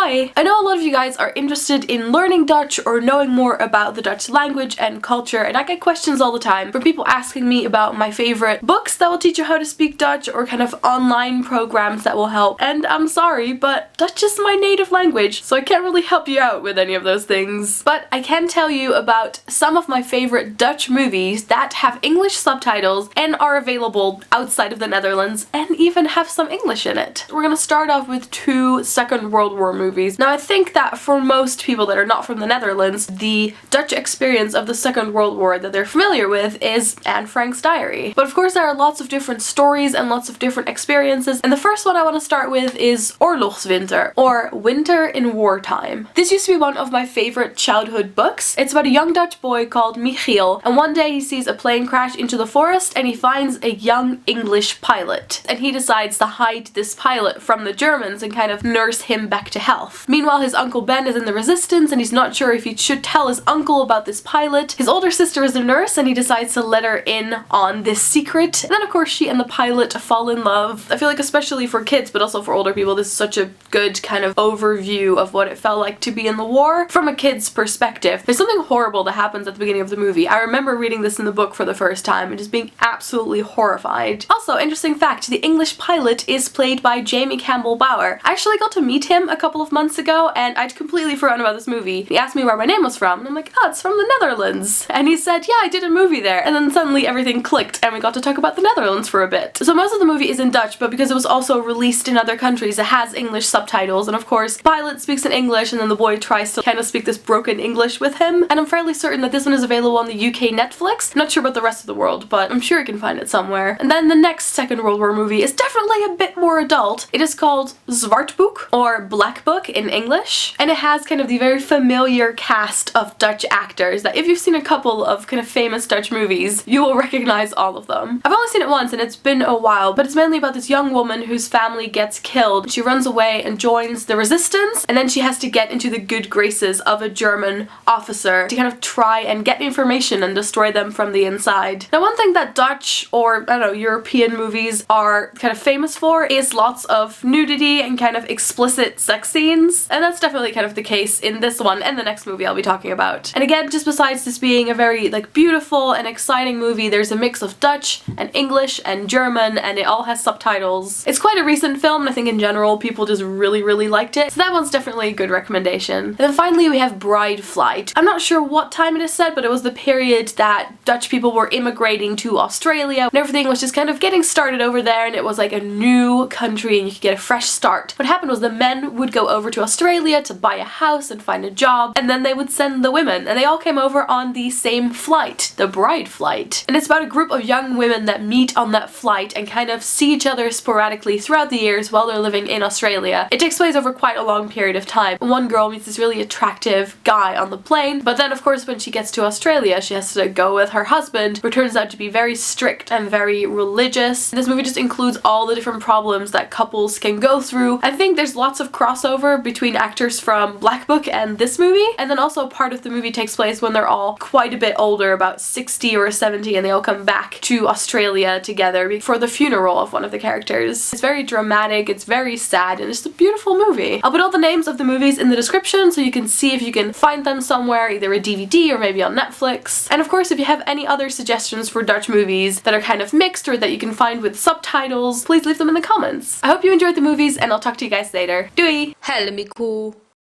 Hi! I know a lot of you guys are interested in learning Dutch or knowing more about the Dutch language and culture, and I get questions all the time from people asking me about my favorite books that will teach you how to speak Dutch or kind of online programs that will help. And I'm sorry, but Dutch is my native language, so I can't really help you out with any of those things. But I can tell you about some of my favorite Dutch movies that have English subtitles and are available outside of the Netherlands and even have some English in it. We're gonna start off with two Second World War movies. Now I think that for most people that are not from the Netherlands, the Dutch experience of the Second World War that they're familiar with is Anne Frank's diary. But of course there are lots of different stories and lots of different experiences, and the first one I want to start with is Oorlogswinter, or Winter in Wartime. This used to be one of my favorite childhood books. It's about a young Dutch boy called Michiel, and one day he sees a plane crash into the forest and he finds a young English pilot, and he decides to hide this pilot from the Germans and kind of nurse him back to health. Meanwhile, his uncle Ben is in the resistance and he's not sure if he should tell his uncle about this pilot. His older sister is a nurse and he decides to let her in on this secret. And then of course she and the pilot fall in love. I feel like especially for kids but also for older people, this is such a good kind of overview of what it felt like to be in the war from a kid's perspective. There's something horrible that happens at the beginning of the movie. I remember reading this in the book for the first time and just being absolutely horrified. Also, interesting fact, the English pilot is played by Jamie Campbell Bower. I actually got to meet him a couple of months ago and I'd completely forgotten about this movie. He asked me where my name was from and I'm like, oh, it's from the Netherlands. And he said, yeah, I did a movie there. And then suddenly everything clicked and we got to talk about the Netherlands for a bit. So most of the movie is in Dutch, but because it was also released in other countries, it has English subtitles. And of course, the pilot speaks in English and then the boy tries to kind of speak this broken English with him. And I'm fairly certain that this one is available on the UK Netflix. I'm not sure about the rest of the world, but I'm sure you can find it somewhere. And then the next Second World War movie is definitely a bit more adult. It is called Zwartboek, or Black Book in English, and it has kind of the very familiar cast of Dutch actors that if you've seen a couple of kind of famous Dutch movies, you will recognize all of them. I've only seen it once and it's been a while, but it's mainly about this young woman whose family gets killed. She runs away and joins the resistance, and then she has to get into the good graces of a German officer to kind of try and get information and destroy them from the inside. Now one thing that Dutch or, I don't know, European movies are kind of famous for is lots of nudity and kind of explicit sex scenes, and that's definitely kind of the case in this one and the next movie I'll be talking about. And again, just besides this being a very like beautiful and exciting movie, there's a mix of Dutch and English and German, and it all has subtitles. It's quite a recent film and I think in general people just really liked it, so that one's definitely a good recommendation. And then finally we have Bride Flight. I'm not sure what time it is set, but it was the period that Dutch people were immigrating to Australia and everything was just kind of getting started over there, and it was like a new country and you could get a fresh start. What happened was the men would go over to Australia to buy a house and find a job, and then they would send the women, and they all came over on the same flight, the Bride Flight. And it's about a group of young women that meet on that flight and kind of see each other sporadically throughout the years while they're living in Australia. It takes place over quite a long period of time. One girl meets this really attractive guy on the plane, but then of course when she gets to Australia she has to go with her husband, who turns out to be very strict and very religious. This movie just includes all the different problems that couples can go through. I think there's lots of crossover between actors from Black Book and this movie, and then also part of the movie takes place when they're all quite a bit older, about 60 or 70, and they all come back to Australia together for the funeral of one of the characters. It's very dramatic, it's very sad, and it's a beautiful movie. I'll put all the names of the movies in the description so you can see if you can find them somewhere, either a DVD or maybe on Netflix. And of course, if you have any other suggestions for Dutch movies that are kind of mixed or that you can find with subtitles, please leave them in the comments. I hope you enjoyed the movies and I'll talk to you guys later. Doei! Hello, me cool.